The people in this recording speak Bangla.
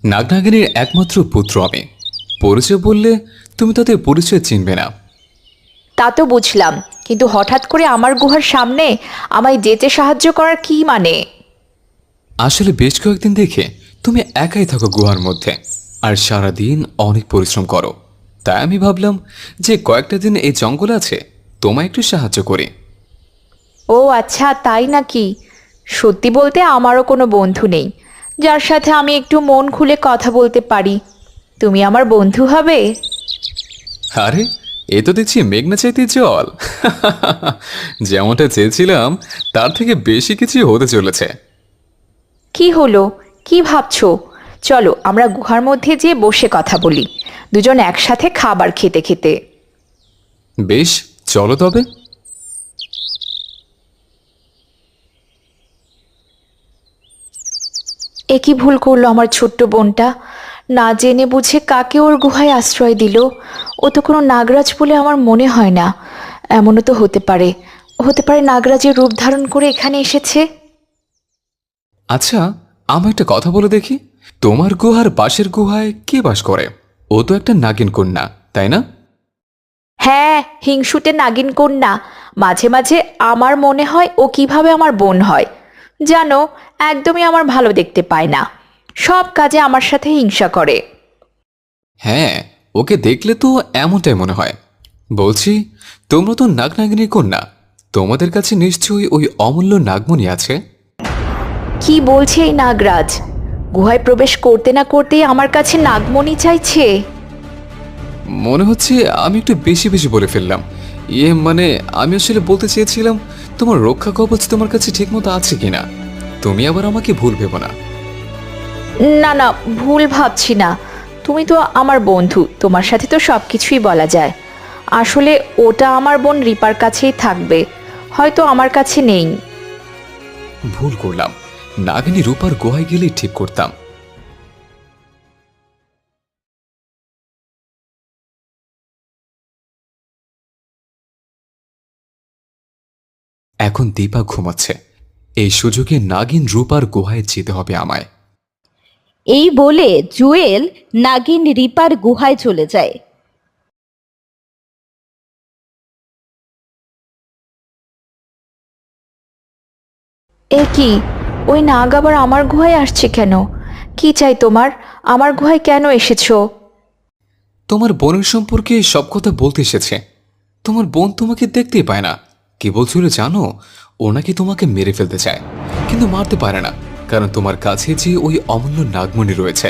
নাগনাগিনীর একমাত্র পুত্র আমি। পরিচয় বললে তুমি তাদের পরিচয় চিনবে না। তা তো বুঝলাম, কিন্তু হঠাৎ করে আমার গুহার সামনে আমায় যেতে সাহায্য করার কি মানে? আসলে বেশ কয়েকদিন দেখে তুমি একাই থাকো গুহার মধ্যে, আর সারাদিন অনেক পরিশ্রম করো। তাই আমি ভাবলাম যে কয়েকটা দিন এই জঙ্গলে আছে, তোমায় একটু সাহায্য করি। ও আচ্ছা, তাই নাকি? সত্যি বলতে আমারও কোনো বন্ধু নেই যার সাথে আমি একটু মন খুলে কথা বলতে পারি। তুমি আমার বন্ধু হবে? আরে, এ তো দেখছি মেঘনা চাইতে জল। যেমনটা চেয়েছিলাম তার থেকে বেশি কিছু হতে চলেছে। কি হলো? কি ভাবছো? চলো আমরা গুহার মধ্যে যেয়ে বসে কথা বলি, দুজন একসাথে খাবার খেতে খেতে। বেশ, চলো তবে। এ কি ভুল করলো আমার ছোট্ট বোনটা! না জেনে বুঝে কাকে ওর গুহায় আশ্রয় দিল। ও তো কোনো নাগরাজ বলে আমার মনে হয় না। এমনও তো হতে পারে, হতে পারে নাগরাজের রূপ ধারণ করে এখানে এসেছে। আচ্ছা, আমি একটা কথা বলে দেখি, তোমার গুহার পাশের গুহায় কে বাস করে? ও তো একটা নাগিন কন্যা, তাই না? হ্যাঁ, হিংসুটে নাগিন কন্যা। মাঝে মাঝে আমার মনে হয় ও কিভাবে আমার বোন হয়। জানো, একদমই আমার ভালো দেখতে পায় না, সব কাজে আমার সাথে হিংসা করে। হ্যাঁ, ওকে দেখলে তো এমনটাই মনে হয়। বলছি, তোমরা তো নাগনাগিনীর কন্যা, তোমাদের কাছে নিশ্চয়ই ওই অমূল্য নাগমণি আছে। কি বলছে এই নাগরাজ? গুহায় প্রবেশ করতে না করতেই আমার কাছে নাগমণি চাইছে। মনে হচ্ছে আমি একটু বেশি বেশি বলে ফেললাম। মানে আমি আসলে বলতে চেয়েছিলাম তোমার রক্ষা কবচ তোমার কাছে ঠিকমতো আছে কিনা। তুমি আবার আমাকে ভুল ভেবো না। না না, ভুল ভাবছি না। তুমি তো আমার বন্ধু, তোমার সাথে তো সব কিছুই বলা যায়। আসলে ওটা আমার বোন রিপার কাছেই থাকবে, হয়তো আমার কাছে নেই। ভুল করলাম, নাগিনী রূপার গুহায় গেলেই ঠিক করতাম। এখন দীপা ঘুমাচ্ছে, এই সুযোগে নাগিন রূপার গুহায় যেতে হবে আমায়। এই বলে জুয়েল নাগিন রিপার গুহায় চলে যায়। এ কি? ওই নাগ আবার আমার গুহায় আসছে কেন? কি চাই তোমার? আমার গুহায় কেন এসেছো? তোমার বোনের সম্পর্কে সব কথা বলতে এসেছে। তোমার বোন তোমাকে দেখতেই পায় না। কি বলছিল জানো? ও নাকি তোমাকে মেরে ফেলতে চায়, কিন্তু মারতে পারে না, কারণ তোমার কাছে যে ওই অমূল্য নাগমণি রয়েছে।